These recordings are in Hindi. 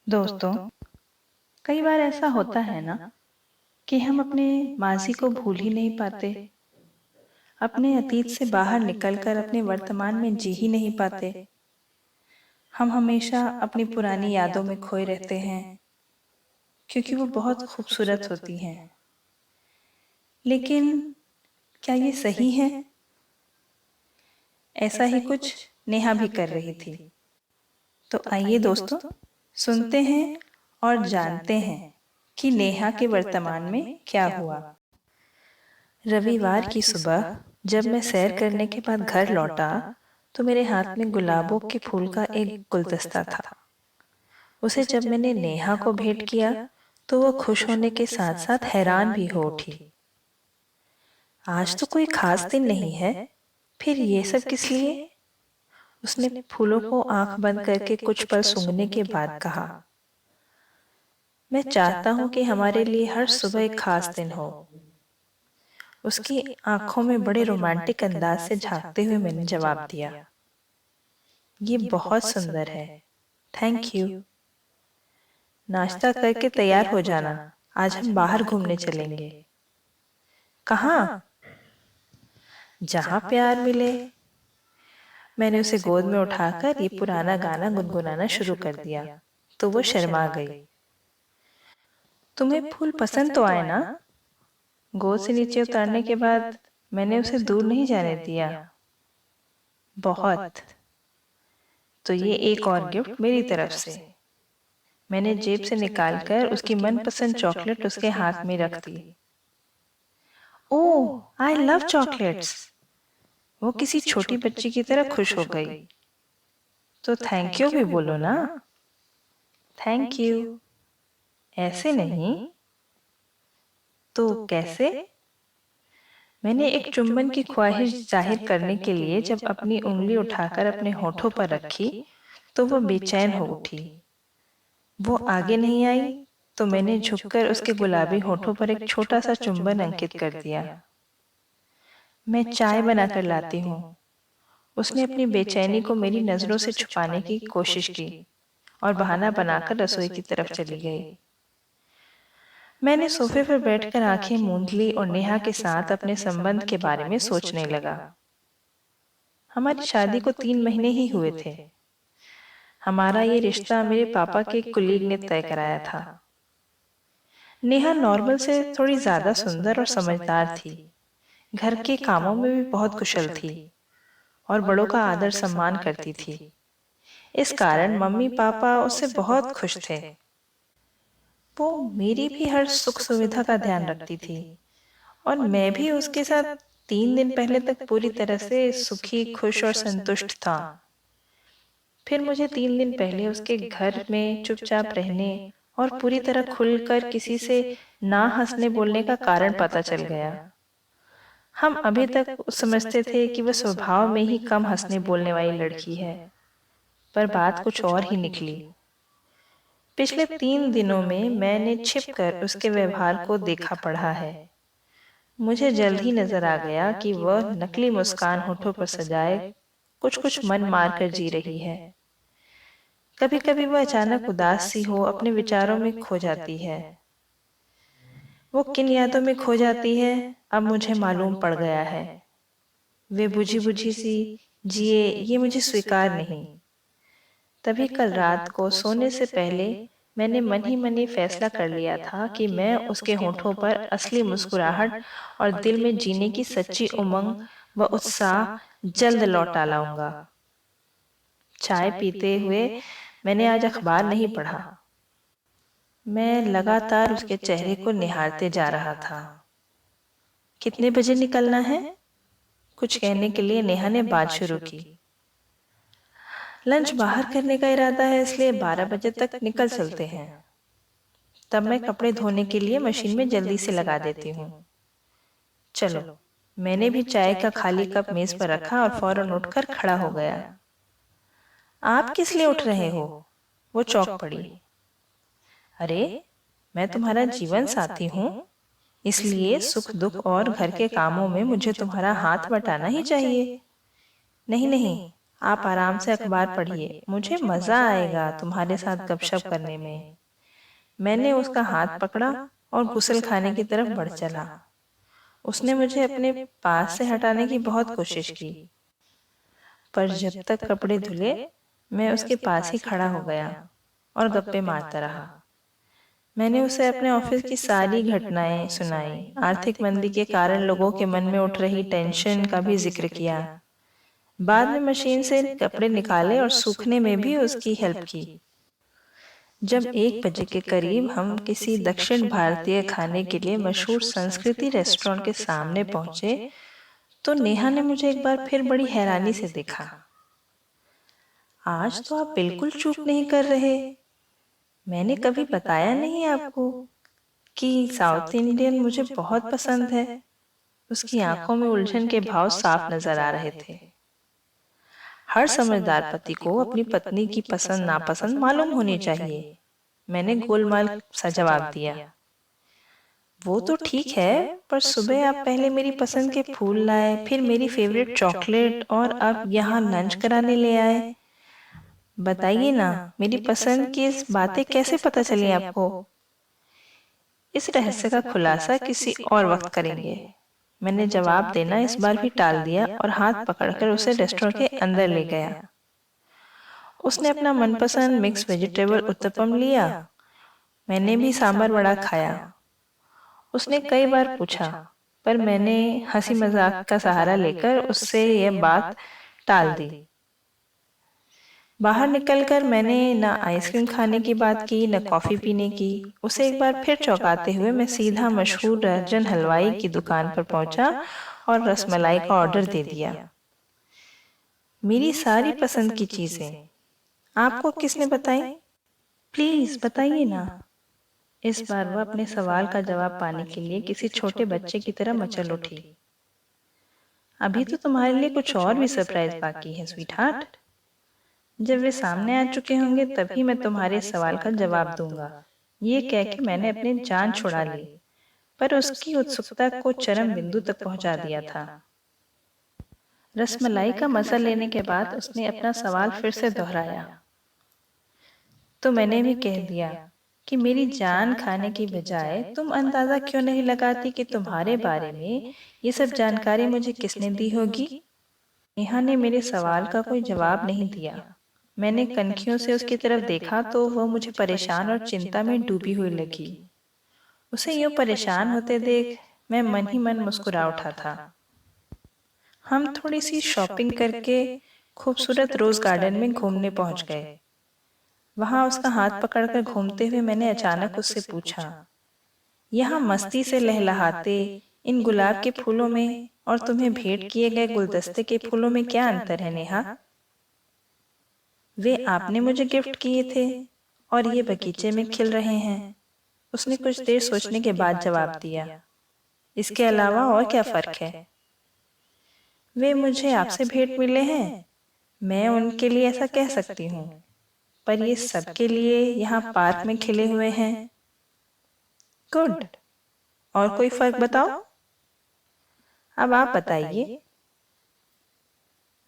दोस्तों, कई बार ऐसा होता है ना कि हम अपने माजी को भूल ही नहीं पाते। अपने अतीत से बाहर निकलकर अपने वर्तमान में जी ही नहीं पाते। हम हमेशा अपनी पुरानी यादों में खोए रहते हैं क्योंकि वो बहुत खूबसूरत होती हैं। लेकिन क्या ये सही है? ऐसा ही कुछ नेहा भी कर रही थी। तो आइए दोस्तों, सुनते हैं और जानते हैं कि नेहा के वर्तमान में क्या हुआ। रविवार की सुबह जब मैं सैर करने के बाद घर लौटा तो मेरे हाथ में गुलाबों के फूल का एक गुलदस्ता था। उसे जब मैंने नेहा को भेंट किया तो वो खुश होने के साथ साथ हैरान भी हो उठी। आज तो कोई खास दिन नहीं है, फिर ये सब किस लिए? उसने फूलों को आंख बंद करके कुछ पल सूंघने के बाद कहा, मैं चाहता हूं कि हमारे लिए हर सुबह एक खास दिन हो। उसकी आंखों में बड़े रोमांटिक अंदाज से झांकते हुए मैंने जवाब दिया, ये बहुत सुंदर है, थैंक यू। नाश्ता करके तैयार हो जाना, आज हम बाहर घूमने चलेंगे। कहाँ? जहाँ प्यार मिले। मैंने उसे गोद में उठाकर ये पुराना गाना गुनगुनाना शुरू कर दिया तो वो शर्मा गई। तुम्हें फूल पसंद तो आए ना? गोद से नीचे उतारने के बाद मैंने उसे दूर नहीं जाने दिया। बहुत। तो ये एक और गिफ्ट मेरी तरफ से। मैंने जेब से निकालकर उसकी मनपसंद चॉकलेट उसके हाथ में रख दी। ओह, आई लव चॉकलेट्स। वो किसी छोटी बच्ची की तरह खुश हो गई। तो थैंक यू भी बोलो ना। Thank you. ऐसे नहीं तो कैसे? मैंने एक चुंबन की ख्वाहिश जाहिर करने के लिए जब अपनी उंगली उठाकर अपने होठों पर रखी तो वो बेचैन हो उठी। वो आगे नहीं आई तो मैंने झुककर उसके गुलाबी होठों पर एक छोटा सा चुंबन अंकित कर दिया। मैं चाय बनाकर लाती हूँ। उसने अपनी बेचैनी को मेरी नजरों से छुपाने की कोशिश की और बहाना बनाकर रसोई की तरफ चली गई। मैंने सोफे पर बैठकर आंखें मूंद ली और नेहा के साथ अपने संबंध के बारे में सोचने लगा। हमारी शादी को 3 महीने ही हुए थे। हमारा ये रिश्ता मेरे पापा के कुलीग ने तय कराया था। नेहा नॉर्मल से थोड़ी ज्यादा सुंदर और समझदार थी। घर के कामों में भी बहुत कुशल थी और बड़ों का आदर सम्मान करती थी। इस कारण मम्मी पापा उससे बहुत खुश थे। वो मेरी भी हर सुख सुविधा का ध्यान रखती थी और मैं भी उसके साथ 3 दिन पहले तक पूरी तरह से सुखी, खुश और संतुष्ट था। फिर मुझे 3 दिन पहले उसके घर में चुपचाप रहने और पूरी तरह खुलकर किसी से ना हंसने बोलने का कारण पता चल गया। हम अभी तक समझते थे कि वह स्वभाव में ही कम हंसने बोलने वाली लड़की है, पर बात कुछ और ही निकली। पिछले 3 दिनों में मैंने छिपकर उसके व्यवहार को देखा पढ़ा है। मुझे जल्द ही नजर आ गया कि वह नकली मुस्कान होठों पर सजाए कुछ कुछ मन मार कर जी रही है। कभी कभी वह अचानक उदास सी हो अपने विचारों में खो जाती है। वो किन यादों में खो जाती है अब मुझे मालूम पड़ गया है। वे बुझी बुझी सी जिए ये मुझे स्वीकार नहीं। तभी कल रात को सोने से पहले मैंने मन ही मन ही फैसला कर लिया था कि मैं उसके होठों पर असली मुस्कुराहट और दिल में जीने की सच्ची उमंग व उत्साह जल्द लौटा लाऊंगा। चाय पीते हुए मैंने आज अखबार नहीं पढ़ा। मैं लगातार उसके चेहरे को निहारते जा रहा था। कितने बजे निकलना है? कुछ कहने के लिए नेहा ने बात शुरू की। लंच बाहर करने का इरादा है, इसलिए 12 बजे तक निकल चलते हैं। तब मैं कपड़े धोने के लिए मशीन में जल्दी से लगा देती हूँ। चलो। मैंने भी चाय का खाली कप मेज पर रखा और फौरन उठकर खड़ा हो गया। आप किस लिए उठ रहे हो? वो चौंक पड़ी। अरे, मैं तुम्हारा जीवन साथी हूँ, इसलिए सुख दुख और घर के कामों में मुझे तुम्हारा हाथ बटाना ही चाहिए। नहीं नहीं, आप आराम से अखबार पढ़िए, मुझे मजा आएगा तुम्हारे साथ गपशप करने में। मैंने उसका हाथ पकड़ा और गुसल खाने की तरफ बढ़ चला। उसने मुझे अपने पास से हटाने की बहुत कोशिश की, पर जब तक कपड़े धुले मैं उसके पास ही खड़ा हो गया और गप्पे मारता रहा। मैंने उसे अपने ऑफिस की सारी घटनाएं सुनाई, आर्थिक मंदी के कारण लोगों के मन में उठ रही टेंशन का भी जिक्र किया। बाद में मशीन से कपड़े निकाले और सूखने में भी उसकी हेल्प की। जब 1 बजे के करीब हम किसी दक्षिण भारतीय खाने के लिए मशहूर संस्कृति रेस्टोरेंट के सामने पहुंचे, तो नेहा ने मुझे एक बार फिर बड़ी हैरानी से देखा। आज तो आप बिल्कुल चूप नहीं कर रहे। मैंने कभी बताया नहीं आपको कि साउथ इंडियन मुझे बहुत पसंद है। उसकी आंखों में उलझन के भाव साफ नजर आ रहे थे। हर समझदार पति को अपनी पत्नी की पसंद नापसंद मालूम होनी चाहिए, मैंने गोलमाल सा जवाब दिया। वो तो ठीक है, पर सुबह आप पहले मेरी पसंद के फूल लाए, फिर मेरी फेवरेट चॉकलेट, और अब यहाँ लंच कराने ले आए। बताइए ना, मेरी पसंद की इस बातें कैसे पता चली आपको? इस रहस्य का खुलासा किसी और वक्त करेंगे। मैंने जवाब देना इस बार भी टाल दिया और हाथ पकड़कर उसे रेस्टोरेंट के अंदर ले गया। उसने अपना मनपसंद मिक्स वेजिटेबल उत्तपम लिया। मैंने भी सांभर वड़ा खाया। उसने कई बार पूछा, पर मैंने हंसी मजाक का सहारा लेकर उससे यह बात टाल दी। बाहर निकलकर मैंने न आइसक्रीम खाने की बात की, न कॉफी पीने की। उसे एक बार फिर चौंकाते हुए मैं सीधा मशहूर रंजन हलवाई की दुकान पर पहुंचा और रसमलाई का ऑर्डर दे दिया। मेरी सारी पसंद की चीजें आपको किसने बताई? प्लीज बताइए ना। इस बार वह अपने सवाल का जवाब पाने के लिए किसी छोटे बच्चे की तरह मचल उठी। अभी तो तुम्हारे लिए कुछ और भी सरप्राइज बाकी है स्वीटहार्ट। जब वे सामने आ चुके होंगे तभी मैं तुम्हारे सवाल का जवाब दूंगा। ये कह के मैंने अपनी जान छुड़ा ली, पर उसकी उत्सुकता को चरम बिंदु तक पहुंचा दिया था। रसमलाई का मजा लेने के बाद उसने अपना सवाल फिर से दोहराया। तो मैंने भी कह दिया कि मेरी जान खाने की बजाय तुम अंदाजा क्यों नहीं लगाती कि तुम्हारे बारे में ये सब जानकारी मुझे किसने दी होगी? नेहा ने मेरे सवाल का कोई जवाब नहीं दिया। मैंने कनखियों से उसकी तरफ देखा तो वह मुझे परेशान और चिंता में डूबी हुई लगी। उसे यूं परेशान होते देख मैं मन ही मन मुस्कुरा उठा था। हम थोड़ी सी शॉपिंग करके खूबसूरत रोज गार्डन में घूमने पहुंच गए। वहां उसका हाथ पकड़कर घूमते हुए मैंने अचानक उससे पूछा, यहाँ मस्ती से लहलहाते इन गुलाब के फूलों में और तुम्हें भेंट किए गए गुलदस्ते के फूलों में क्या अंतर है नेहा? वे आपने मुझे गिफ्ट किए थे और ये बगीचे में खिल रहे हैं। उसने कुछ देर सोचने के बाद जवाब दिया, इसके अलावा और क्या फर्क है? वे मुझे आपसे भेंट मिले हैं, मैं उनके लिए ऐसा कह सकती हूँ, पर ये सबके लिए यहाँ पार्क में खिले हुए हैं। गुड, और कोई फर्क बताओ। अब आप बताइए।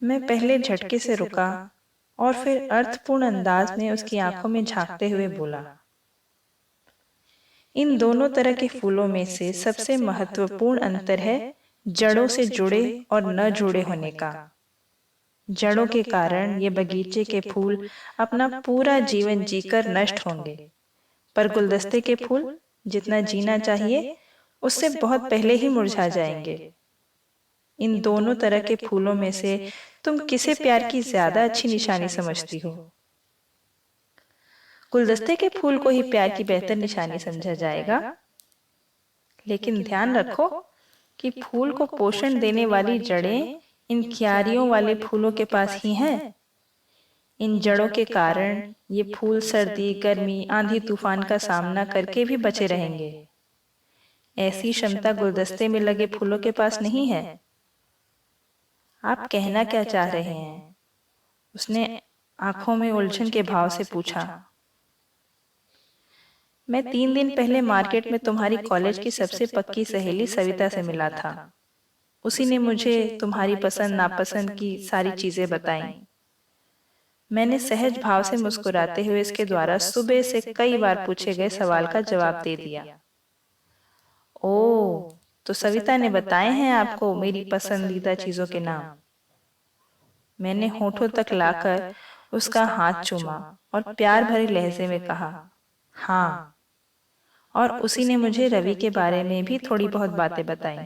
मैं पहले झटके से रुका और फिर अर्थपूर्ण अंदाज में उसकी आंखों में झांकते हुए बोला, इन दोनों तरह के फूलों में से सबसे महत्वपूर्ण अंतर है जड़ों से जुड़े और न जुड़े होने का। जड़ों के कारण ये बगीचे के फूल अपना पूरा जीवन जीकर नष्ट होंगे, पर गुलदस्ते के फूल जितना जीना चाहिए उससे बहुत पहले ही मुरझा जाएंगे। इन दोनों तरह के फूलों में से तुम किसे प्यार की ज्यादा अच्छी निशानी समझती हो? गुलदस्ते के फूल को ही प्यार की बेहतर निशानी समझा जाएगा, लेकिन ध्यान रखो कि फूल को पोषण देने वाली जड़ें इन क्यारियों वाले फूलों के पास ही हैं। इन जड़ों के कारण ये फूल सर्दी, गर्मी, आंधी तूफान का सामना करके भी बचे रहेंगे। ऐसी क्षमता गुलदस्ते में लगे फूलों के पास नहीं है। आप कहना क्या चाह रहे हैं? उसने आंखों में उलझन के भाव से पूछा। मैं 3 दिन पहले मार्केट में तुम्हारी कॉलेज की सबसे पक्की सहेली सविता से मिला था। उसी ने मुझे तुम्हारी पसंद नापसंद की सारी चीजें बताई। मैंने सहज भाव से मुस्कुराते हुए इसके द्वारा सुबह से कई बार पूछे गए सवाल का जवाब दे दिया। ओह, तो सविता ने बताए हैं आपको मेरी पसंदीदा चीजों के नाम? मैंने होठों तक लाकर उसका हाथ चूमा और प्यार भरे लहजे में कहा, हाँ। और उसी ने मुझे रवि के बारे में भी थोड़ी बहुत बातें बताई।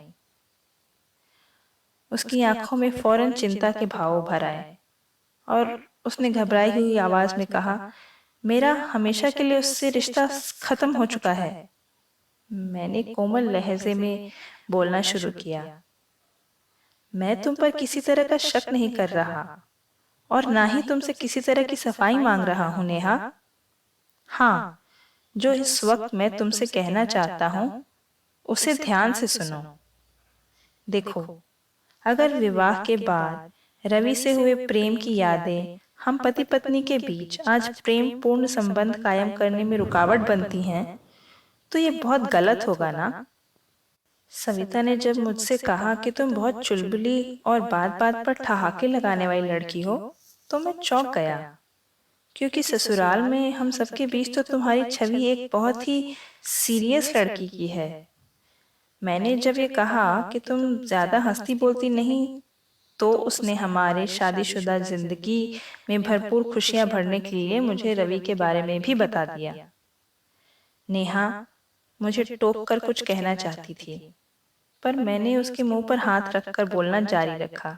उसकी आंखों में फौरन चिंता के भाव उभर आए और उसने घबराई हुई आवाज में कहा, मेरा हमेशा के लिए उससे रिश्ता खत्म हो चुका है। मैंने कोमल लहजे में बोलना शुरू किया, मैं तुम पर किसी तरह का शक नहीं कर रहा और ना ही तुमसे किसी तरह की सफाई मांग रहा हूं नेहा। हाँ, जो इस वक्त मैं तुमसे कहना चाहता हूं उसे ध्यान से सुनो। देखो, अगर विवाह के बाद रवि से हुए प्रेम की यादें हम पति पत्नी के बीच आज प्रेम पूर्ण संबंध कायम करने में रुकावट बनती हैं, तो ये बहुत गलत होगा ना। सविता ने जब मुझसे कहा कि तुम बहुत चुलबुली और बात बात पर ठहाके लगाने वाली लड़की हो, तो मैं चौंक गया, क्योंकि ससुराल में हम सबके बीच तो तुम्हारी छवि एक बहुत ही सीरियस लड़की की है। मैंने जब ये कहा कि तुम ज्यादा हंसती बोलती नहीं, तो उसने हमारे शादीशुदा जिंदगी में भरपूर खुशियां भरने के लिए मुझे रवि के बारे में भी बता दिया। नेहा मुझे टोक कर कुछ कहना चाहती थी, पर मैंने उसके मुंह पर हाथ रखकर बोलना जारी रखा।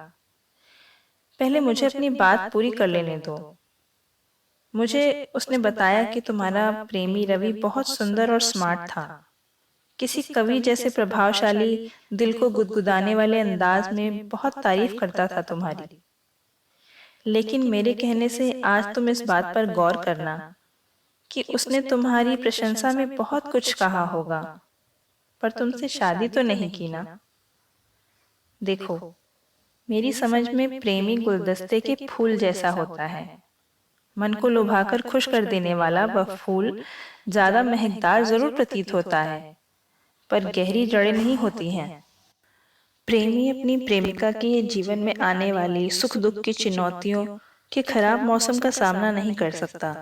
पहले मुझे अपनी बात पूरी कर लेने दो। मुझे उसने बताया कि तुम्हारा प्रेमी रवि बहुत सुंदर और स्मार्ट था, किसी कवि जैसे प्रभावशाली, दिल को गुदगुदाने वाले अंदाज में बहुत तारीफ करता था तुम्हारी। लेकिन मेरे कहने से आज तुम इस बात पर गौर करना कि उसने तुम्हारी प्रशंसा में बहुत कुछ कहा होगा, पर तुमसे शादी तो नहीं की ना। देखो, मेरी समझ में प्रेमी गुलदस्ते के फूल जैसा होता है। मन को लुभाकर खुश कर देने वाला वह फूल ज्यादा महकदार जरूर प्रतीत होता है, पर गहरी जड़ें नहीं होती हैं। प्रेमी अपनी प्रेमिका के जीवन में आने वाली सुख दुख की चुनौतियों के खराब मौसम का सामना नहीं कर सकता।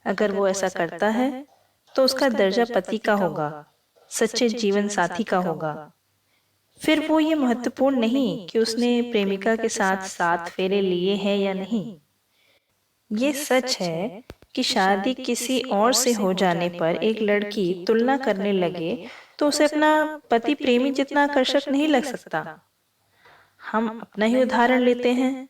अगर वो ऐसा करता है तो उसका दर्जा पति का होगा, सच्चे जीवन साथी का होगा। फिर वो ये महत्वपूर्ण नहीं कि उसने प्रेमिका के साथ 7 फेरे लिए हैं या नहीं। ये सच है कि शादी किसी और से हो जाने पर एक लड़की तुलना करने लगे तो उसे अपना पति प्रेमी जितना आकर्षक नहीं लग सकता। हम अपना ही उदाहरण लेते हैं।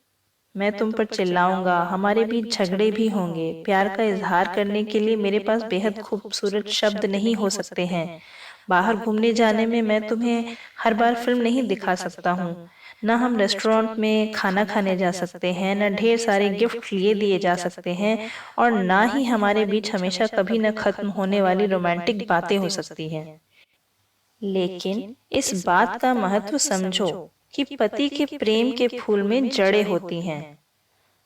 मैं तुम पर चिल्लाऊंगा, हमारे बीच झगड़े भी होंगे, प्यार का इजहार करने के लिए मेरे पास बेहद खूबसूरत शब्द नहीं हो सकते हैं। बाहर घूमने जाने में मैं तुम्हें हर बार फिल्म नहीं दिखा सकता हूँ, न हम रेस्टोरेंट में खाना खाने जा सकते हैं, न ढेर सारे गिफ्ट लिए दिए जा सकते हैं, और ना ही हमारे बीच हमेशा कभी न खत्म होने वाली रोमांटिक बातें हो सकती हैं। लेकिन इस बात का महत्व समझो कि पति के प्रेम के फूल में जड़ें होती हैं।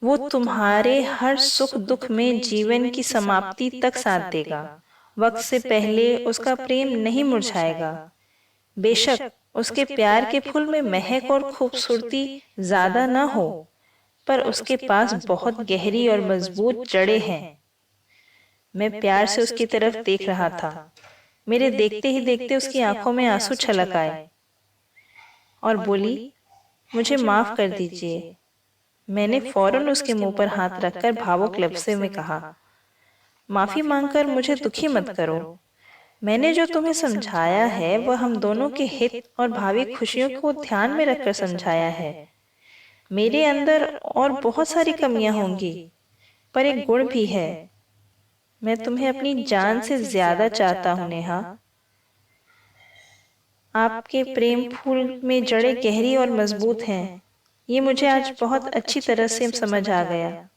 वो तुम्हारे हर सुख दुख में जीवन की समाप्ति तक साथ देगा। वक्त से पहले उसका प्रेम नहीं मुरझाएगा। बेशक उसके प्यार के फूल में महक और खूबसूरती ज्यादा न हो, पर उसके पास बहुत गहरी और मजबूत जड़ें हैं। मैं प्यार से उसकी तरफ देख रहा था। मेरे देखते ही देखते उसकी आंखों में आंसू छलक आए और बोली, मुझे माफ कर दीजिए। मैंने फौरन उसके मुंह पर हाथ रखकर भावुक लफ्ज़ों में कहा, माफी मांगकर मुझे दुखी मत करो। मैंने जो तुम्हें समझाया है वह हम दोनों के हित और भावी खुशियों को ध्यान में रखकर समझाया है। मेरे अंदर और बहुत सारी कमियां होंगी, पर एक गुण भी है। मैं तुम्हें अपनी जान से ज्यादा चाहता हूं नेहा। आपके प्रेम फूल में जड़ें गहरी और मजबूत हैं, ये मुझे आज बहुत अच्छी तरह से समझ आ गया।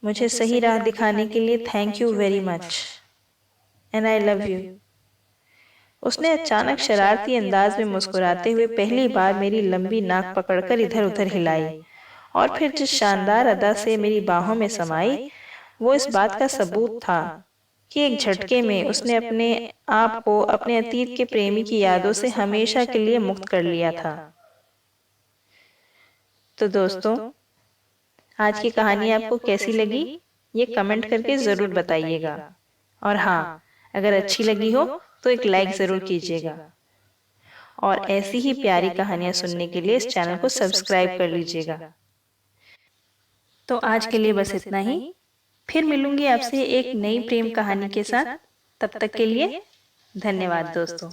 मुझे सही राह दिखाने के लिए thank you very much, and I love you. उसने अचानक शरारती अंदाज में मुस्कुराते हुए पहली बार मेरी लंबी नाक पकड़कर इधर उधर हिलाई और फिर जिस शानदार अदा से मेरी बाहों में समाई, वो इस बात का सबूत था कि एक झटके में उसने अपने आप को अपने अतीत के प्रेमी की यादों से हमेशा के लिए मुक्त कर लिया था। तो दोस्तों, आज की कहानी आपको कैसी लगी ये कमेंट करके ज़रूर बताइएगा। और हाँ, अगर अच्छी लगी हो तो एक लाइक ज़रूर कीजिएगा। और ऐसी ही प्यारी कहानियाँ सुनने के लिए इस चैनल को सब्सक्राइब कर लीजिएगा। तो आज के लिए बस इतना ही। फिर मिलूंगी आपसे एक नई प्रेम कहानी के साथ। तब तक के लिए धन्यवाद दोस्तों।